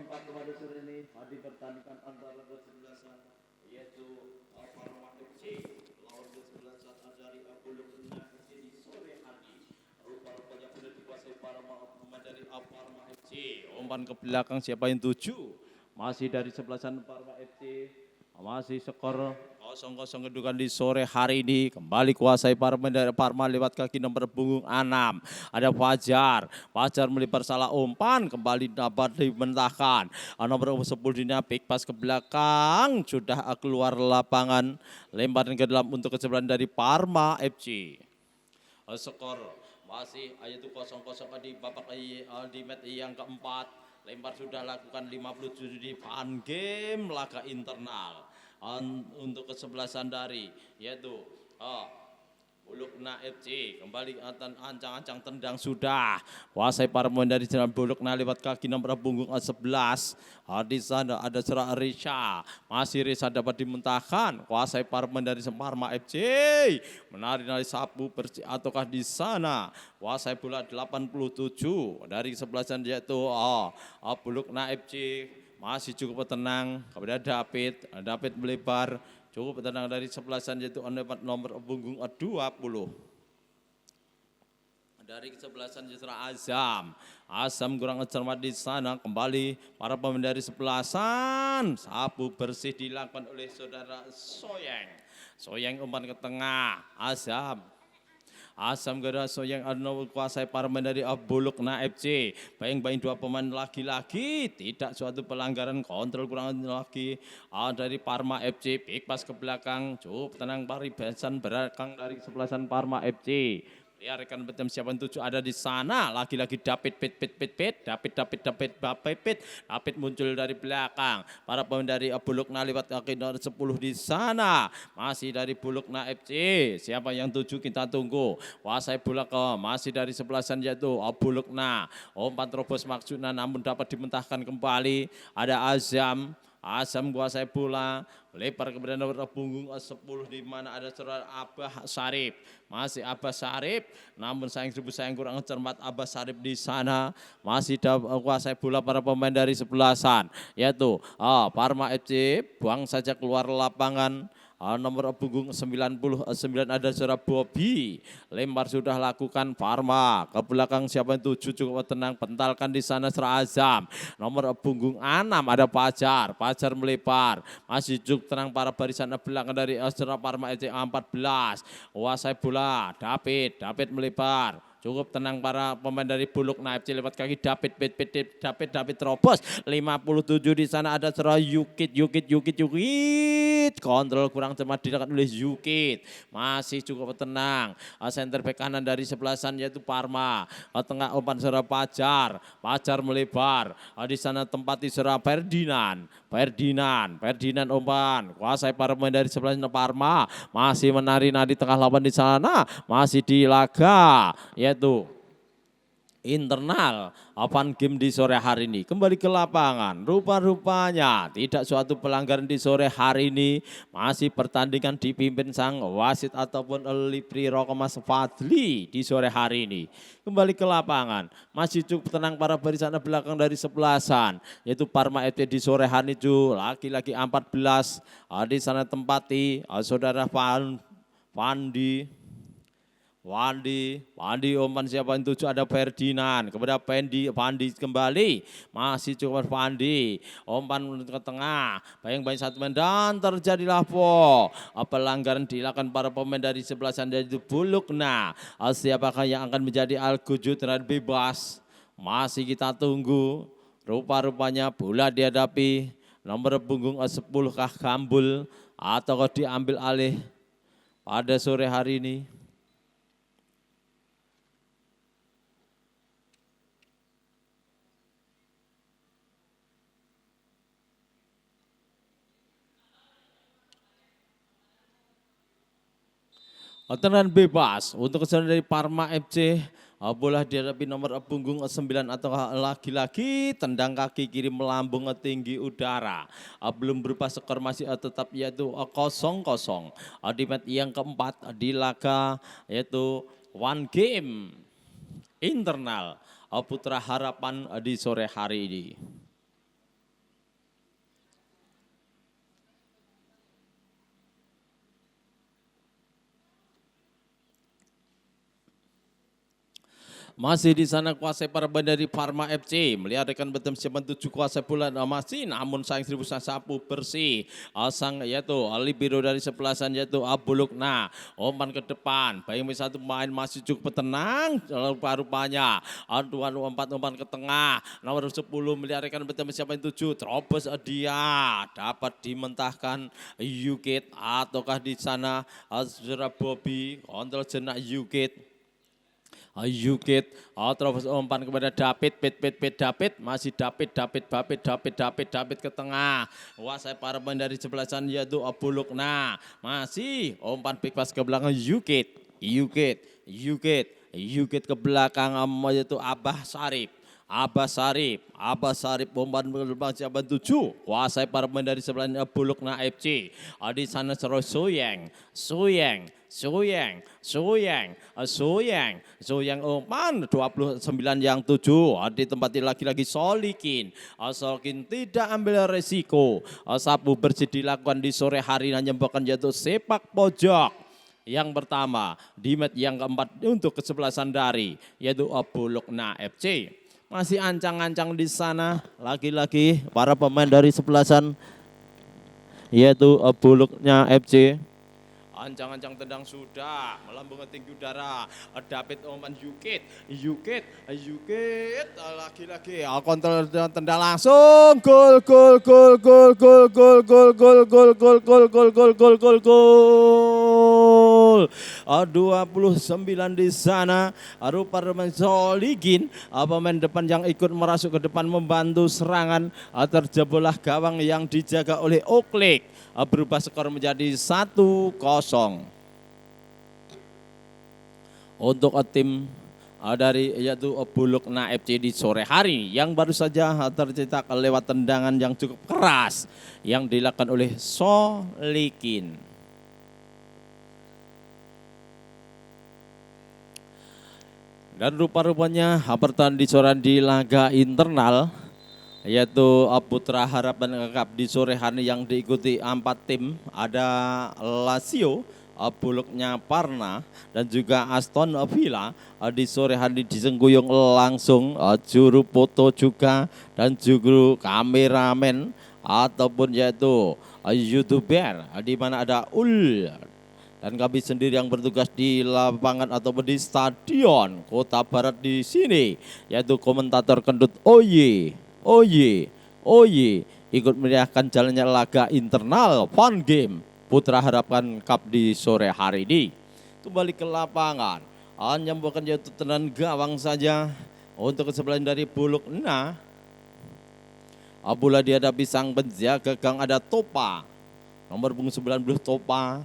keempat pada sore ini dipertandingkan antara kesebelasan yaitu Parma FC lawan kesebelasan dari Apollo FC di sore hari. Rupa-rupanya sudah dikuasai Parma dari Parma FC. Umpan ke belakang siapa yang tuju? Masih dari sebelasan Parma FC. Masih skor 0-0 kedudukan di sore hari ini. Kembali kuasai Parma lewat kaki nomor punggung 6. Ada Fajar melebar salah umpan. Kembali dapat dimentahkan. Nomor 10 dinapik pas ke belakang. Sudah keluar lapangan. Lemparan ke dalam untuk kesebelasan dari Parma FC. Skor masih yaitu 0-0 di babak di match yang keempat. Lempar sudah lakukan 57 di fun game laga internal untuk kesebelasan dari yaitu Bulukna FC. Kembali ancang-ancang tendang sudah kuasai Parma dari jalan Bulukna lewat kaki nomor punggung 11. Di sana ada Serah Risha, masih Risha dapat dimentahkan kuasai Parma dari Parma FC. Menari-nari sapu bersih ataukah di sana kuasai bola 87 dari kesebelasan yaitu Bulukna FC. Masih cukup tenang kepada David melebar. Cukup tenang dari sebelasan yaitu nomor punggung 20. Dari kesebelasan justru Azam kurang cermat di sana. Kembali para pemain dari sebelasan. Sapu bersih dilakukan oleh saudara Soyeng umpan ke tengah. Asam Geraso yang kuasai Parma dari Bulukna FC. Bayang-bayang dua pemain lagi-lagi. Tidak suatu pelanggaran, kontrol kurang lagi dari Parma FC. Big pass ke belakang. Cukup tenang paribasan belakang dari sebelasan Parma FC. Ya rekan betem siapa yang tujuh ada di sana. Lagi-lagi David muncul dari belakang. Para pemain dari Bulukna lewat kaki nomor 10 di sana. Masih dari Bulukna FC. Siapa yang tujuh kita tunggu. Kuasai bola ke masih dari sebelasan yaitu Bulukna. Umpan terobos maksudnya namun dapat dimentahkan kembali. Ada Azam kuasai bola, lebar kepada nomor punggung 10 di mana ada saudara Abah Sarip. Masih Abah Sarip, namun sayang kurang cermat Abah Sarip di sana. Masih kuasai bola para pemain dari sebelasan yaitu Parma FC, buang saja keluar lapangan. Nomor punggung 99 ada saudara Bobby. Lempar sudah lakukan Parma. Ke belakang siapa yang tuju cukup tenang. Pentalkan di sana Serah Azam. Nomor punggung 6 ada Fajar melebar. Masih cukup tenang para barisan belakang dari saudara Parma FC 14. Kuasai bola David melebar. Cukup tenang para pemain dari Bulukna FC lewat kaki David terobos 57 di sana ada Serah Yukit. Kontrol kurang cermat dilakukan oleh Yukit. Masih cukup tenang. Center back kanan dari sebelasan yaitu Parma. Tengah umpan Serah Fajar melebar. Di sana tempati Serah Ferdinand umpan. Kuasai para pemain dari sebelasan Parma. Masih menari-nari tengah lawan di sana. Masih di laga yaitu internal fun game di sore hari ini. Kembali ke lapangan, rupanya tidak suatu pelanggaran di sore hari ini. Masih pertandingan dipimpin sang wasit ataupun Lipri Rokomas Fadli di sore hari ini. Kembali ke lapangan, masih cukup tenang para barisan belakang dari sebelasan yaitu Parma FC di sore hari itu. Laki-laki 14 di sana tempati saudara Wandi umpan siapa yang tuju ada Ferdinand kepada Pandi kembali masih cukup Pandi umpan ke tengah bayang-bayang satu main dan terjadilah pelanggaran dilakukan para pemain dari sebelasan yaitu Bulukna. Siapakah yang akan menjadi Al-Gujud terhadap bebas masih kita tunggu. Rupanya bola dihadapi nomor punggung 10 kah Gambul atau diambil alih pada sore hari ini. Tendangan bebas untuk kesalahan dari Parma FC. Bola dihadapi nomor punggung 9 atau lagi-lagi tendang kaki kiri melambung tinggi udara. Belum berubah skor masih tetap yaitu 0-0. Di match yang keempat di laga yaitu one game internal Putra Harapan di sore hari ini. Masih di sana kuasai perban dari Parma FC melihat rekan betem siapa 7 kuasai bulan masih namun sayang 1000 sapu bersih sang yaitu libero dari sebelasan yaitu Abulukna umpan ke depan bayang satu main masih cukup tenang rupanya aduan umpan ke tengah nomor 10 melihat rekan betem siapa 7 terobos dia dapat dimentahkan Yukit ataukah di sana Azra Bobby kontrol jenak Yukit Yukit, terus umpan kepada David, David, masih David ke tengah. Wah saya para pemain dari sebelasan yaitu Abulukna, masih umpan big pass ke belakang Yukit ke belakang yaitu Abah Sarip. Abah Sarip umpan berbang siapa 7 kuasai para pemain dari sebelah Bulukna FC di sana Soyang umpan 29 yang 7 ditempati lagi-lagi Solikin tidak ambil resiko sapu bersih dilakukan di sore hari menyembuhkan yaitu sepak pojok yang pertama di match yang keempat untuk kesebelasan dari yaitu Bulukna FC. Masih ancang-ancang di sana lagi-lagi para pemain dari sebelasan yaitu Buluknya FC. Ancang-ancang tendang sudah melambung ke tinggi udara. David umpan Yukit lagi-lagi kontrol tendang langsung gol 29 di sana rupa-rupa Soligin pemain depan yang ikut merasuk ke depan membantu serangan terjebolah gawang yang dijaga oleh Oklik berubah skor menjadi 1-0 untuk tim dari yaitu Bulukna FC di sore hari yang baru saja tercetak lewat tendangan yang cukup keras yang dilakukan oleh Solikin. Dan rupa-rupanya pertandingan dicoran di laga internal yaitu Putra Harapan Cup di sore hari yang diikuti 4 tim. Ada Lazio, Buluknya Parna dan juga Aston Villa. Di sore hari disengguyung langsung juru foto juga dan juru kameramen ataupun yaitu YouTuber di mana ada dan kami sendiri yang bertugas di lapangan ataupun di stadion Kota Barat di sini yaitu komentator kendut Oye ikut meriahkan jalannya laga internal fun game Putra Harapan Cup di sore hari ini. Kembali ke lapangan hanya bukan yaitu tendangan gawang saja untuk kesebelasan dari Bulukna. Bola dihadapi sang penjaga gawang ada Topa nomor punggung 19 Topa.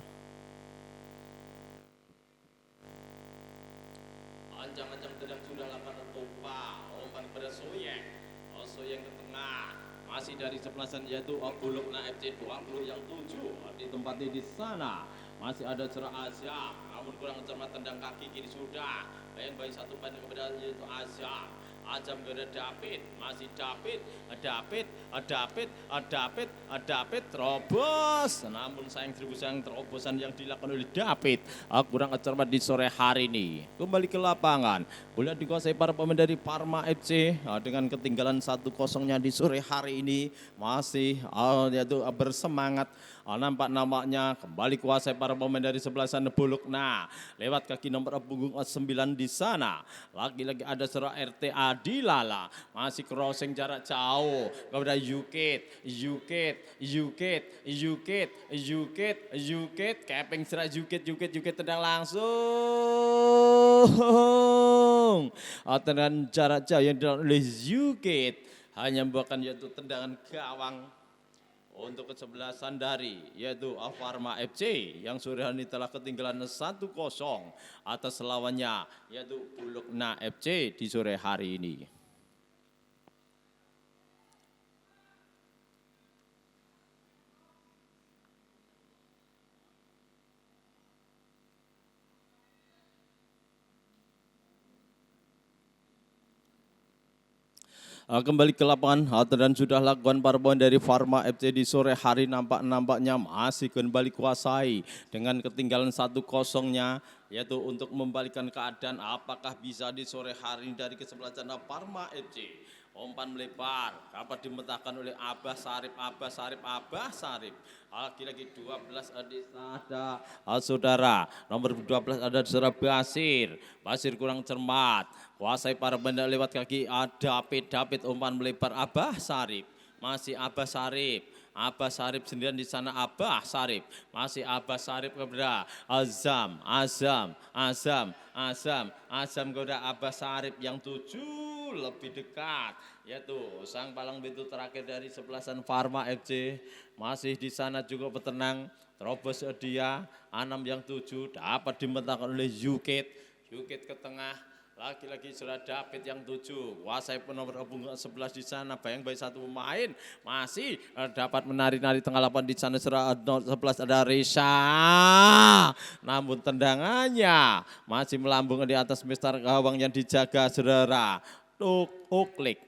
Masih dari sebelasan yaitu Bulukna FC 20 yang 7 ditempati di sana. Masih ada Cerah Asia, namun kurang cermat tendang kaki kiri sudah. Baik satu banding kepada yaitu Asia. Ajam kepada David, masih David terobos. Namun sayang terobosan yang dilakukan oleh David kurang cermat di sore hari ini. Kembali ke lapangan, bola dikuasai para pemain dari Parma FC dengan ketinggalan 1-0-nya di sore hari ini masih yaitu bersemangat. Nampak namanya kembali kuasai para pemain dari sebelah sana Bulukna lewat kaki nomor punggung 9 di sana. Lagi-lagi ada Surah RTA Dilala masih crossing jarak jauh kepada Yukit keping serak Yukit tendang langsung tendangan jarak jauh yang dilakukan oleh Yukit hanya membuahkan yaitu tendangan gawang untuk kesebelasan dari yaitu Parma FC yang sore hari ini telah ketinggalan 1-0 atas lawannya yaitu Bulukna FC di sore hari ini. Kembali ke lapangan dan sudah lakukan perempuan dari Pharma FC di sore hari nampaknya masih kembali kuasai dengan ketinggalan 1-0-nya, yaitu untuk membalikan keadaan apakah bisa di sore hari dari kesebelasan Pharma FC. Umpan melebar dapat dimentahkan oleh Abah Sarip. Lagi-lagi 12 ada saudara nomor 12 ada saudara Basir kurang cermat, kuasai para benda lewat kaki David umpan melebar Abah Sarip, masih Abah Sarip sendirian di sana. Masih Abah Sarip kepada Azam kepada Abah Sarip yang 7 lebih dekat, yaitu sang palang pintu terakhir dari sebelasan Pharma FC. Masih di sana juga petenang terobos dia 6 yang 7 dapat dimentahkan oleh Yukit ke tengah. Lagi-lagi sudah David yang 7, kuasai nomor punggung 11 di sana. Bayang-bayang satu pemain masih dapat menari-nari tengah lapangan di sana. Sudah 11 ada Risa, namun tendangannya masih melambung di atas mister gawang yang dijaga saudara Uklik.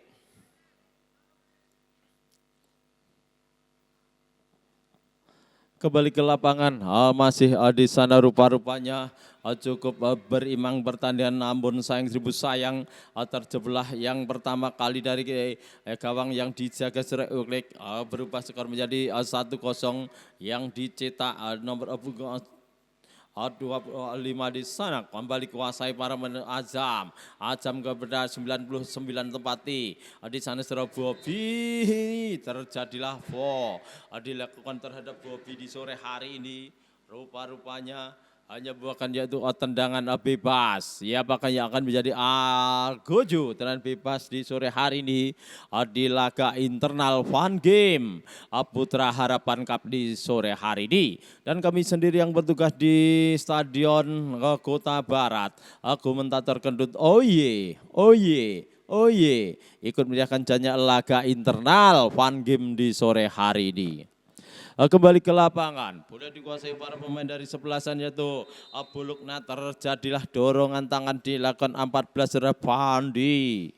Kembali ke lapangan, masih di sana rupa-rupanya cukup berimbang pertandingan, namun sayang terjebelah yang pertama kali dari gawang yang dijaga Surya Uklik, berubah skor menjadi 1-0 yang dicetak nomor 25 di sana. Kembali kuasai para Azam kepada 99 tempati di sana. Surya Bobi, terjadilah dilakukan terhadap Bobi di sore hari ini. Rupa-rupanya hanya bukan yaitu tendangan bebas. Ya, apakah yang akan menjadi Gojo tendangan bebas di sore hari ini di laga internal Fun Game Putra Harapan Cup di sore hari ini. Dan kami sendiri yang bertugas di Stadion Kota Barat, komentator kendut ikut menyediakan janji laga internal Fun Game di sore hari ini. Kembali ke lapangan, boleh dikuasai para pemain dari sebelasan, yaitu Bulukna. Terjadilah dorongan tangan dilakukan 14 Pandi.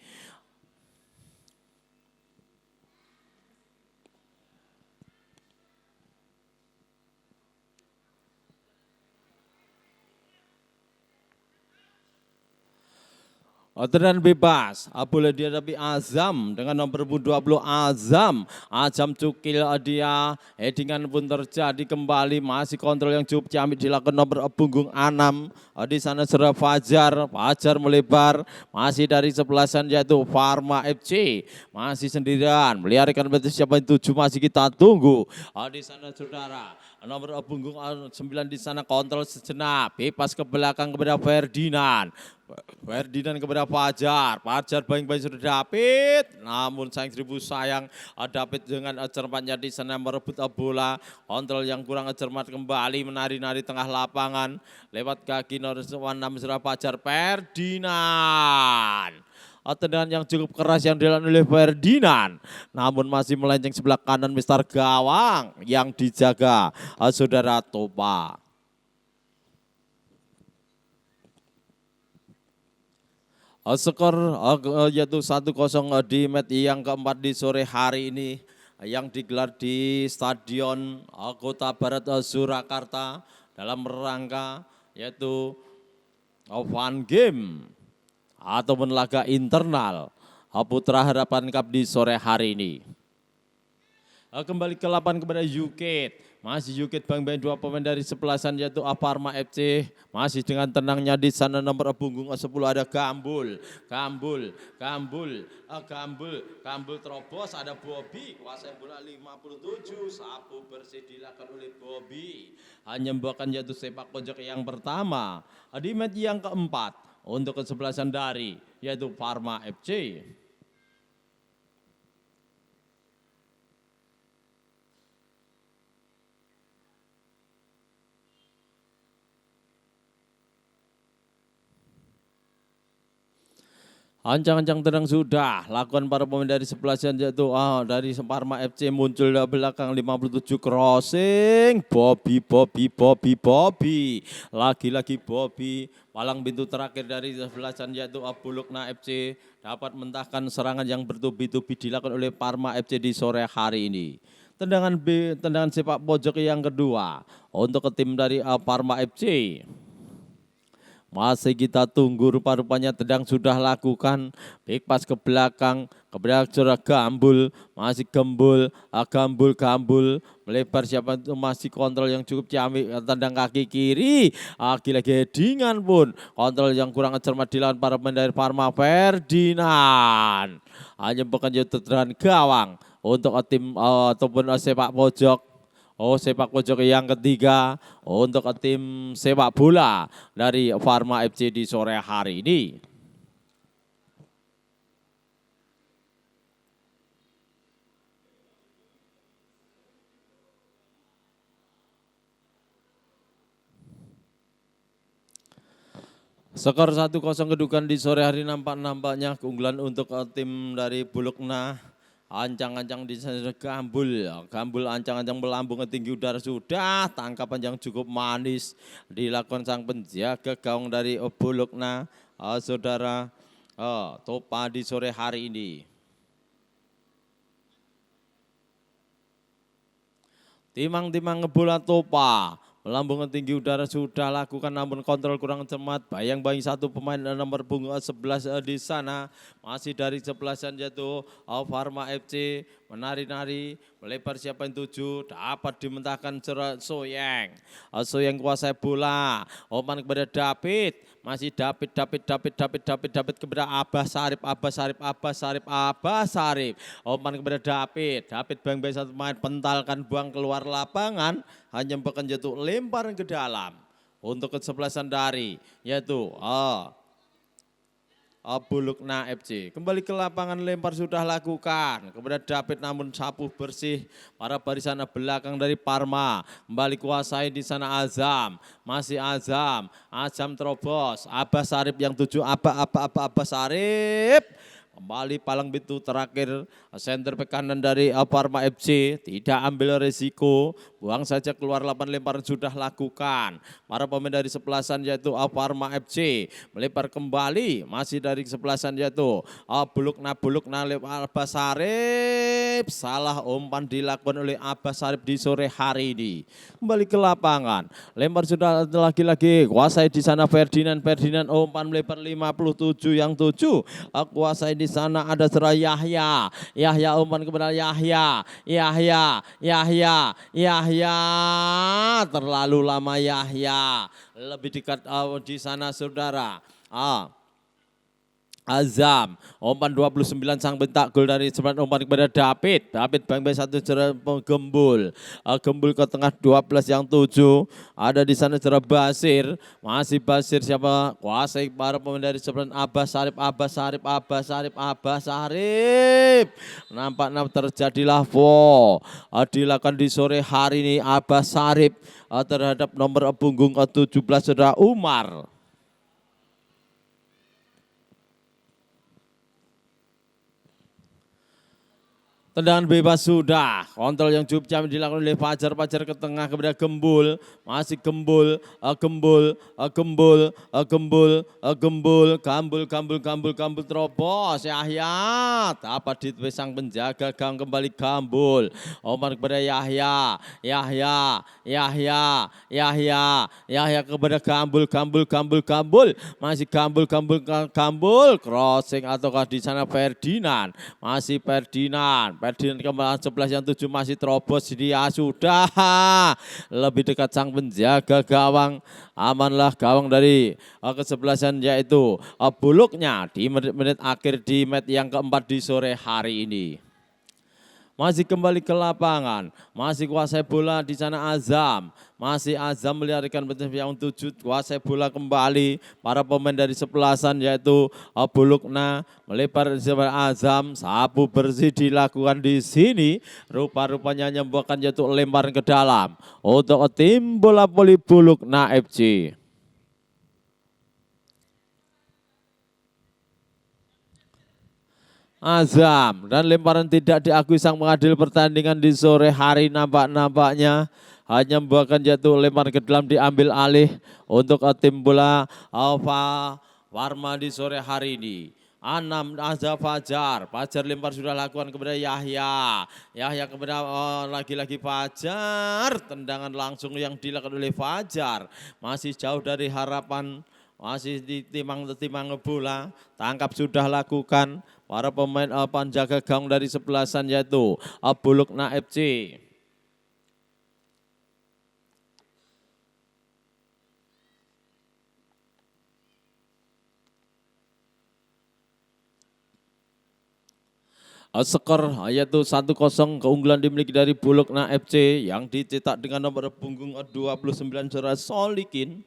Tendangan bebas, boleh dihadapi Azam dengan nomor 20 Azam cukil dia, headingan pun terjadi kembali, masih kontrol yang cukup ciamik dilakukan nomor punggung 6 di sana. Surya Fajar melebar, masih dari sebelasan yaitu Pharma FC, masih sendirian meliharakan betul siapa yang 7, masih kita tunggu di sana saudara. Nomor punggung 9 di sana kontrol sejenak, bebas ke belakang kepada Ferdinand kepada Fajar baik-baik sudah David, namun sayang David dengan cermatnya di sana merebut bola, kontrol yang kurang cermat kembali menari-nari tengah lapangan lewat kaki nomor 6 Surya Fajar. Ferdinand, tendangan yang cukup keras yang dilakukan oleh Ferdinand, namun masih melenceng sebelah kanan mister gawang yang dijaga saudara Topa. Skor yaitu 1-0 di match yang keempat di sore hari ini yang digelar di Stadion Kota Barat Surakarta dalam rangka yaitu Fun Game ataupun laga internal Putra Harapan Cup di sore hari ini. Kembali ke lapangan kepada Yukit. Masih Yukit bang-bang 2 pemain dari sebelasan yaitu Pharma FC. Masih dengan tenangnya di sana nomor punggung 10 ada Gambul terobos, ada Bobi, kuasai bola 57, sapu bersih dilakukan oleh Bobi. Hanya membawakan yaitu sepak pojok yang pertama di match yang keempat untuk kesebelasan dari yaitu Pharma FC. Ancang-ancang tenang sudah, lakukan para pemain dari sebelah sana yaitu dari Parma FC muncul dari belakang 57 crossing, Bobby, lagi-lagi Bobby, palang pintu terakhir dari sebelah sana yaitu Bulukna FC dapat mentahkan serangan yang bertubi-tubi dilakukan oleh Parma FC di sore hari ini. Tendangan sepak pojok yang kedua untuk ke tim dari Parma FC. Masih kita tunggu, rupa-rupanya tendang sudah lakukan, back pass ke belakang Gambul, masih gembul, melebar siapa itu masih kontrol yang cukup ciamik, tendang kaki kiri, lagi-lagi headingan pun, kontrol yang kurang cermat dilakukan para pemain dari Parma. Ferdinand hanya bukan jatuh gawang untuk tim ataupun sepak pojok. Sepak pojok yang ketiga untuk tim sepak bola dari Parma FC di sore hari ini. Skor 1-0 kedudukan di sore hari nampaknya keunggulan untuk tim dari Bulukna. Ancang-ancang di sana Gambul ancang-ancang melambung ke tinggi udara sudah, tangkapan yang cukup manis dilakukan sang penjaga gawang dari Bulukna, saudara Topa di sore hari ini. Timang-timang ngebola Topa, melambung ke tinggi udara sudah lakukan namun kontrol kurang cermat, bayang-bayang satu pemain nomor punggung 11 di sana. Masih dari sebelah sana yaitu Parma FC menari-nari, melebar siapa yang tuju, dapat dimentahkan Soyang kuasai bola, umpan kepada David, masih David kepada Abbas Sarip, umpan kepada David bang-bang satu pemain, pentalkan buang keluar lapangan, hanya bukan jatuh lempar ke dalam untuk kesebelasan dari yaitu Bulukna FC. Kembali ke lapangan, lempar sudah lakukan kepada David namun sapu bersih para barisan belakang dari Parma. Kembali kuasai di sana Azam, masih Azam terobos, Abbas Sarip yang tuju, Abbas Sarip. Kembali palang pintu terakhir, center bek kanan dari Parma FC, tidak ambil resiko, buang saja keluar lapangan, lemparan sudah lakukan. Para pemain dari sebelah sana yaitu Parma FC, melebar kembali, masih dari sebelah sana yaitu Bulukna Abbas Sarip, salah umpan dilakukan oleh Abbas Sarip di sore hari ini. Kembali ke lapangan, lempar sudah lagi-lagi, kuasai di sana Ferdinand, umpan melebar 57 yang 7, kuasai di sana ada serah Yahya umpan kepada Yahya, terlalu lama Yahya, lebih dekat di sana saudara. Azam, umpan 29 sang bentak gol dari sebelah umpan kepada David bang-bang satu gembul ke tengah 12 yang 7, ada di sana cerah Basir, masih Basir siapa kuasai para pemain dari sebelah Abbas Sarip, nampak terjadilah dilakukan di sore hari ini Abbas Sarip terhadap nomor punggung ke-17 saudara Umar. Tendangan bebas sudah, kontrol yang cukup jam dilakukan oleh Fajar ke tengah kepada Gembul, masih Gembul, terobos, Yahya, dapat ditepis penjaga gawang kembali Gembul, umpan kepada Yahya, kepada Gembul, masih Gembul, crossing ataukah di sana Ferdinand, masih Ferdinand kembali 11 yang 7 masih terobos dia sudah lebih dekat sang penjaga gawang, amanlah gawang dari kesebelasan yaitu Buluknya di menit-menit akhir di match yang keempat di sore hari ini. Masih kembali ke lapangan, masih kuasai bola di sana Azam, melarikan bentuk yang 7, kuasai bola kembali para pemain dari sebelasan yaitu Bulukna, melebar sebelah Azam, sapu bersih dilakukan di sini, rupa-rupanya nyembuhkan yaitu lemparan ke dalam untuk tim bola voli Bulukna FC. Azam dan lemparan tidak diakui sang pengadil pertandingan di sore hari nampaknya hanya membuahkan jatuh lemparan ke dalam diambil alih untuk tim bola Alfa Warma di sore hari ini. 6 Azza Fajar lempar sudah lakukan kepada Yahya kepada lagi-lagi Fajar, tendangan langsung yang dilakukan oleh Fajar masih jauh dari harapan, masih ditimang bola, tangkap sudah lakukan para pemain penjaga gawang dari sebelasan yaitu Bulukna FC. Skor yaitu 1-0 keunggulan dimiliki dari Bulukna FC yang dicetak dengan nomor punggung 29 Jora Solikin.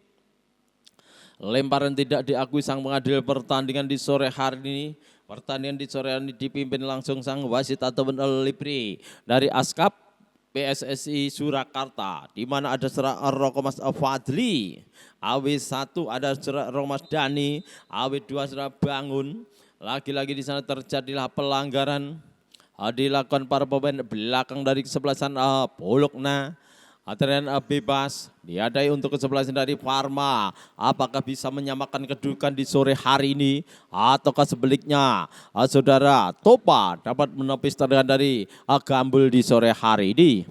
Lemparan tidak diakui sang pengadil pertandingan di sore hari ini. Pertandingan di sore hari ini dipimpin langsung sang wasit atau Lipri dari Askap PSSI Surakarta, di mana ada serak Rokomas Fadli, AW1 ada serak Romas Dani, AW2 serak Bangun. Lagi-lagi di sana terjadilah pelanggaran dilakukan para pemain belakang dari kesebelasan Bulukna. Aturan bebas diadai untuk kesebelasan dari Farma. Apakah bisa menyamakan kedudukan di sore hari ini ataukah sebaliknya saudara Topa dapat menepis tendangan dari Gambul di sore hari ini.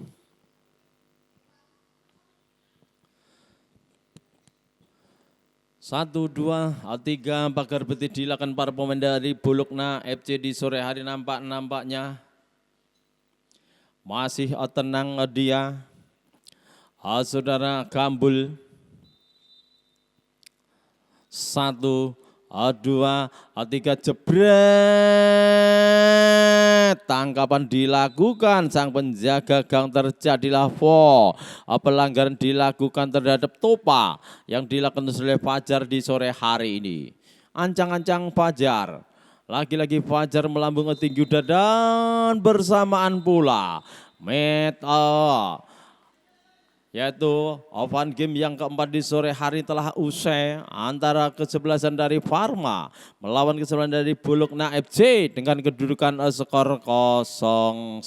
Satu, dua, tiga, pagar beti dilakukan para pemain dari Bulukna FC di sore hari nampaknya masih tenang dia. Saudara Gambul. 1, 2, 3 jebret. Tangkapan dilakukan sang penjaga gawang, terjadilah foul. Pelanggaran dilakukan terhadap Topa yang dilakukan oleh Fajar di sore hari ini. Ancang-ancang Fajar. Lagi-lagi Fajar melambung tinggi dan bersamaan pula yaitu open game yang keempat di sore hari telah usai antara kesebelasan dari Farma melawan kesebelasan dari Bulukna FC dengan kedudukan skor 0-1.